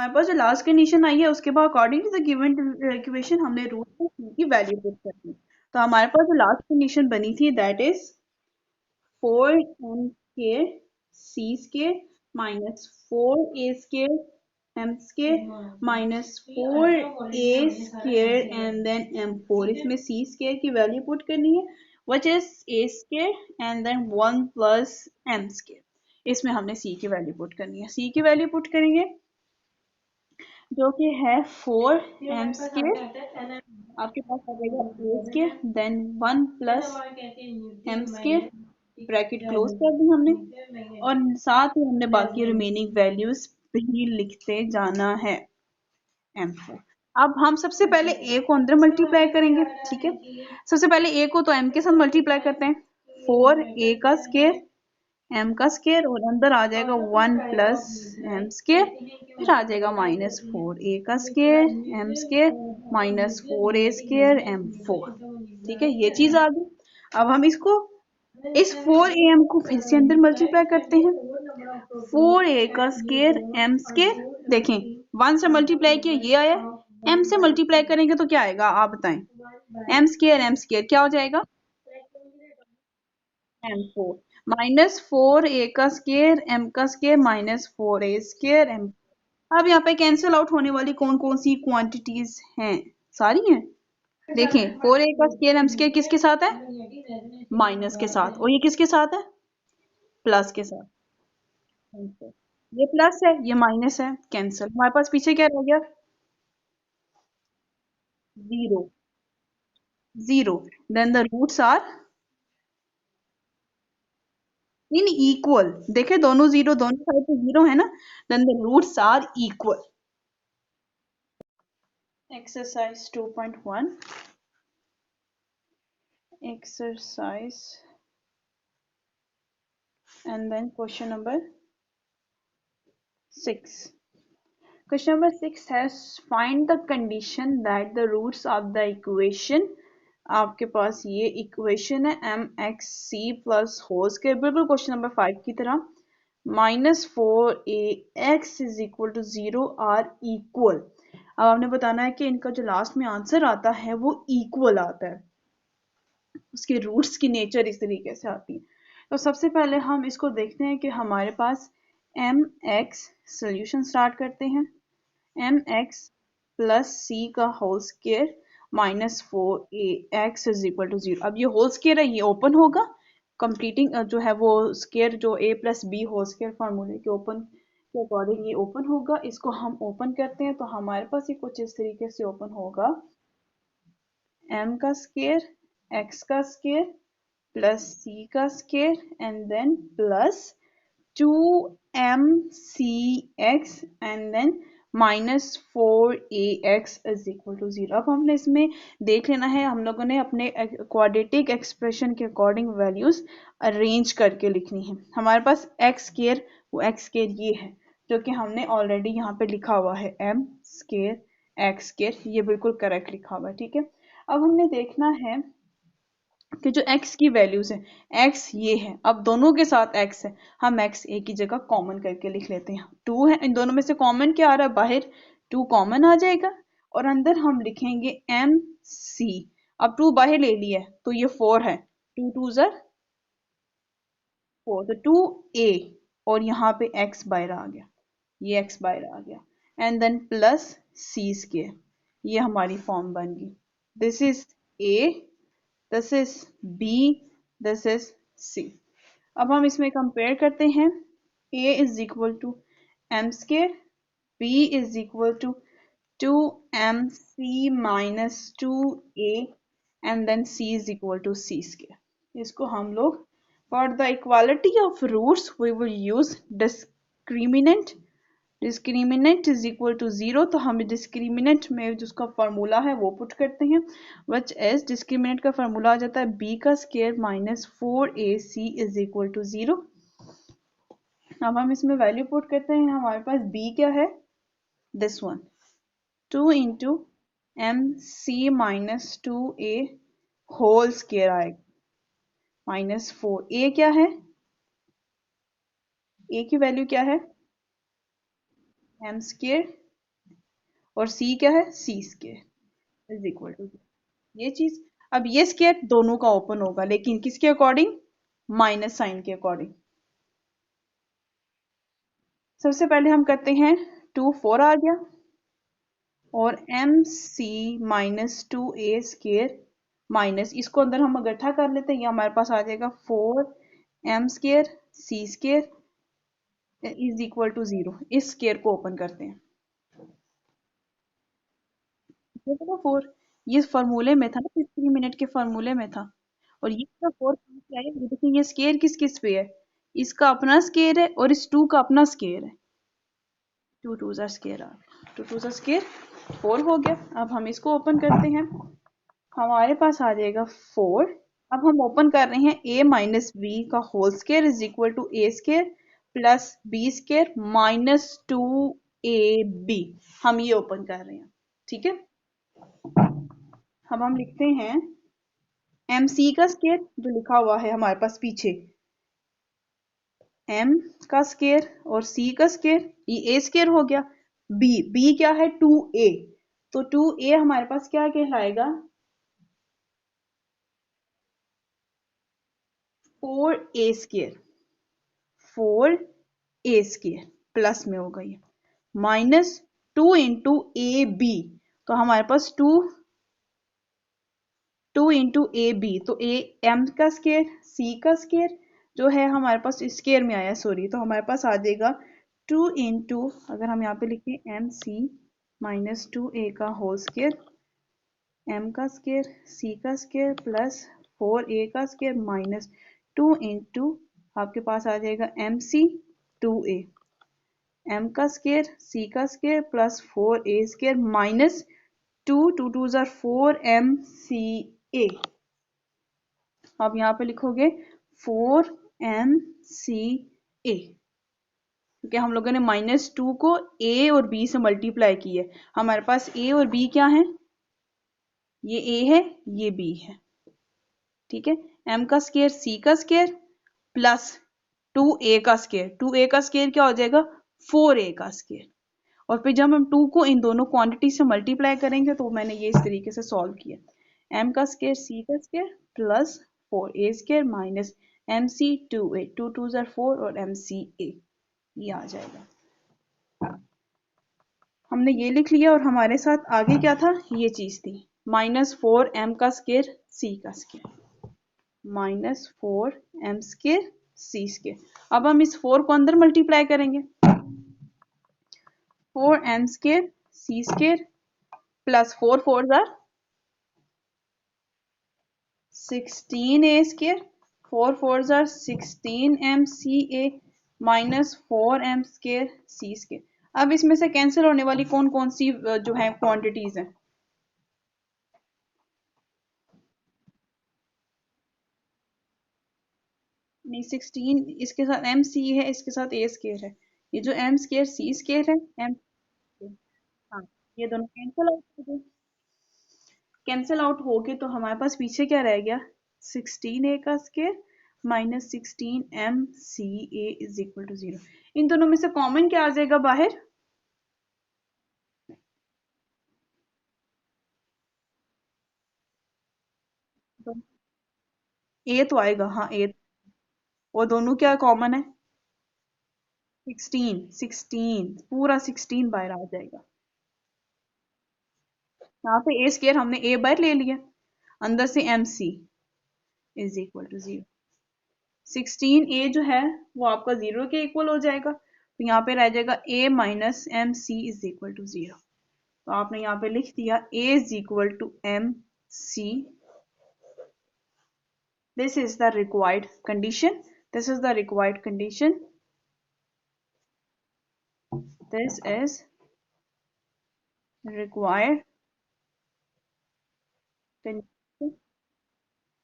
हमारे पास जो last condition आई है उसके बाद according to the given equation हमने रूट में c की वैल्यू पुट करनी है। तो हमारे पास जो लास्ट कंडीशन बनी थी that is 4m² c square minus 4a square m square minus 4a square and then m4। इसमें c square की वैल्यू पुट करनी है which is a square and then 1 plus m square। इसमें हमने c की value put करनी है। c की वैल्यू पुट करेंगे जो कि है 4m square, आपके पास आ जाएगा a square then 1 plus m square, bracket close कर दी हमने और साथ ही हमने बाकी रिमेनिंग वैल्यूज भी लिखते जाना है m4। अब हम सबसे पहले a को अंदर मल्टीप्लाई करेंगे, ठीक है। सबसे पहले a को तो m के साथ मल्टीप्लाई करते हैं, 4a का स्क्वायर m का स्क्वायर और अंदर आ जाएगा 1 प्लस m स्क्वायर, फिर आ जाएगा माइनस 4a का square m square minus 4a square m4। ठीक है, ये चीज आ गई। अब हम इसको इस 4am को फिर से अंदर मल्टीप्लाई करते हैं, 4a का स्क्वायर m स्क्वायर, देखें 1 से मल्टीप्लाई किया ये आया, m से मल्टीप्लाई करेंगे तो क्या आएगा आप बताएं, m स्क्वायर क्या हो जाएगा m4 माइनस 4a का स्क्वायर m का square minus 4a square m। अब यहाँ पे कैंसिल आउट होने वाली कौन कौन सी क्वांटिटीज हैं, सारी हैं। देखें 4a का स्क्वायर m स्क्वायर किसके साथ है, माइनस के साथ, और ये किसके साथ है, प्लस के साथ। ये प्लस है ये माइनस है, कैंसिल। हमारे पास पीछे क्या रह गया, zero, zero. Then the roots are, नहीं इक्वल, देखे दोनों जीरो, दोनों साइड पे जीरो है ना, then the roots are equal. Exercise 2.1, exercise and then question number 6। Question number 6 has find the condition that the roots of the equation, आपके पास ये equation है M X C plus whole square, बिल्कुल question number 5 की तरह, minus 4a(x) is equal to 0 are equal. अब आपने बताना है कि इनका जो लास्ट में आंसर आता है वो इक्वल आता है, उसके रूट्स की नेचर इस तरीके से आती है। तो सबसे पहले हम इसको देखते हैं कि हमारे पास एम एक्स, सोल्यूशन स्टार्ट करते हैं, एम एक्स प्लस सी का whole square minus 4a(x) is equal to 0। अब ये होल स्क्वायर है, ये ओपन होगा, कंप्लीटिंग जो है वो स्क्वायर जो a plus B whole square फार्मूले के ओपन के अकॉर्डिंग ये ओपन होगा। इसको हम ओपन करते हैं तो हमारे पास ये कुछ इस तरीके से ओपन होगा, m का स्क्वायर x का स्क्वायर प्लस c का square and then plus 2mcx and then minus 4ax is equal to 0। अब हमने इसमें देख लेना है, हम लोगों ने अपने क्वाड्रेटिक एक्सप्रेशन के अकॉर्डिंग वैल्यूज अरेंज करके लिखनी है। हमारे पास x स्क्वायर, वो x स्क्वायर ये है जो कि हमने ऑलरेडी यहाँ पे लिखा हुआ है, m स्क्वायर x स्क्वायर, ये बिल्कुल करेक्ट लिखा हुआ है, ठीक है। अब हमने देखना है कि जो x की वैल्यूज है, x ये है, अब दोनों के साथ x है, हम x एक ही जगह कॉमन करके लिख लेते हैं, 2 है, इन दोनों में से कॉमन क्या आ रहा है बाहर, 2 कॉमन आ जाएगा और अंदर हम लिखेंगे m c। अब 2 बाहर ले लिया है तो ये 4 है, 2 2 ज़र 4, तो 2a और यहाँ पे x बाहर आ गया, ये x बाहर आ गया and then plus c square, ये हमारी फॉर्म बन गई, this is a, this is b, this is c। अब हम इसमें कंपेयर करते हैं, a is equal to m square, b is equal to 2mc minus 2a and then c is equal to c square. इसको हम लोग for the equality of roots we will use discriminant, discriminant is equal to 0, तो हम discriminant में जिसका formula है वो put करते हैं, विच इज डिस्क्रिमिनेंट का फार्मूला आ जाता है b का square minus 4ac is equal to 0। अब हम इसमें वैल्यू पुट करते हैं, हमारे पास b क्या है, this one, 2 into M C minus 2a whole square आएगा माइनस 4, a क्या है, a की वैल्यू क्या है m स्क्वायर और c क्या है, c square is equal to ये चीज। अब ये स्क्वायर दोनों का ओपन होगा, लेकिन किसके अकॉर्डिंग, माइनस साइन के अकॉर्डिंग। सबसे पहले हम करते हैं 2 4 आ गया, और M C minus 2a square minus, इसको अंदर हम इकट्ठा कर लेते हैं, ये हमारे पास आ जाएगा 4m square c square is equal to 0। इस स्क्वायर को ओपन करते हैं, ये देखो 4, ये फार्मूले में था ना, 3 मिनट के फार्मूले में था। और ये तो 4 कहाँ से आया, ये देखिए, ये स्क्वायर किस किस पे है, इसका अपना स्क्वायर है और इस 2 का अपना स्क्वायर है। 2 2 ज़ा स्क्वायर आ गया, 2 2 ज़ा स्क्वायर 4 हो गया। अब हम इसको ओपन करते हैं, हमारे पास आ जाएगा 4। अब हम ओपन कर रहे हैं a माइनस बी का whole square is equal to a square plus B square minus 2ab, हम ये ओपन कर रहे हैं, ठीक है। अब हम लिखते हैं mc का स्क्वायर, जो लिखा हुआ है हमारे पास पीछे, m का स्क्वायर और c का स्क्वायर, ये a स्क्वायर हो गया। b क्या है, 2a, तो 2a हमारे पास क्या कहलाएगा, 4a square, 4a square plus में होगा ये माइनस 2 इंटू ए बी, तो हमारे पास 2 इंटू ए बी, तो ए एम का स्क्वायर सी का स्क्वायर जो है हमारे पास स्क्वायर में आया, सॉरी, तो हमारे पास आ जाएगा 2 इंटू, अगर हम यहाँ पे लिखें एम सी माइनस 2a का होल स्क्वायर, एम का स्क्वायर सी का स्क्वायर प्लस 4a का स्क्वायर माइनस 2 इंटू, आपके पास आ जाएगा एम सी 2a, एम का स्क्वायर सी का square plus 4a square minus 2 2 2 ज़ार 4mca। अब यहाँ पे लिखोगे 4mca, क्योंकि हम लोगों ने -2 को a और b से मल्टीप्लाई किया है। हमारे पास a और b क्या है, ये a है ये b है, ठीक है। m का स्क्वायर c का स्क्वायर प्लस 2a का स्क्वायर, 2a का स्क्वायर क्या हो जाएगा, 4a का स्क्वायर। और फिर जब हम 2 को इन दोनों क्वांटिटी से मल्टीप्लाई करेंगे, तो मैंने ये इस तरीके से सॉल्व किया, m का स्क्वायर c का square plus 4a square minus mc 2a, 2 2 ज़ार 4 और mca, ये आ जाएगा। हमने ये लिख लिया, और हमारे साथ आगे क्या था, ये चीज थी -4m का स्क्वायर c का square, -4m square c square. अब हम इस 4 को अंदर मल्टीप्लाई करेंगे, 4m square c square plus 4 4 ज़ार 16a स्क्वायर, 4 4 ज़ार 16mca minus 4m square c square. अब इसमें से कैंसिल होने वाली कौन कौन सी जो है क्वांटिटीज हैं, नहीं 16 इसके साथ एम सी है, इसके साथ ए स्क्वायर है, ये जो एम स्क्वायर सी स्क्वायर है एम, हाँ, ये दोनों कैंसिल आउट हो गए। कैंसिल आउट हो गए तो हमारे पास पीछे क्या रह गया, 16a का square minus 16mca is equal to 0। इन दोनों में से कॉमन क्या आ जाएगा बाहर, ए तो आएगा, हाँ ए, और दोनों क्या कॉमन है, 16 16 पूरा 16 बाहर आ जाएगा। यहाँ पे ए स्क्वायर हमने ए बाहर ले लिया, अंदर से M C is equal to 0। 16a जो है वो आपका 0 के इक्वल हो जाएगा, तो यहाँ पे रह जाएगा a minus M C is equal to 0। तो आपने यहाँ पे लिख दिया a is equal to M C, this is the required condition, this is the required condition, this is required condition.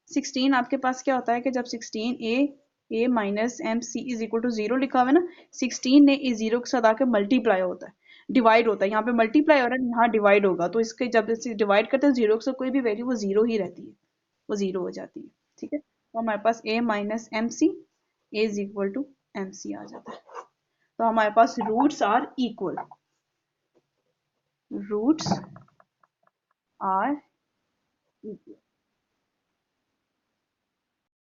16 आपके पास क्या होता है कि जब 16a minus M C is equal to 0 लिखा हुआ है ना, 16 ने इस 0 के साथ आके मल्टीप्लाई होता है, डिवाइड होता है, यहाँ पे मल्टीप्लाई हो रहा है, यहाँ डिवाइड होगा, तो इसके जब इसे डिवाइड करते हैं 0 से कोई भी वैल्यू वो 0 ही रहती है, वो 0 हो जाती है, ठीक है। तो हमारे पास a minus M C is equal to M C आ जाता है, तो हमारे पास roots are equal, roots are equal.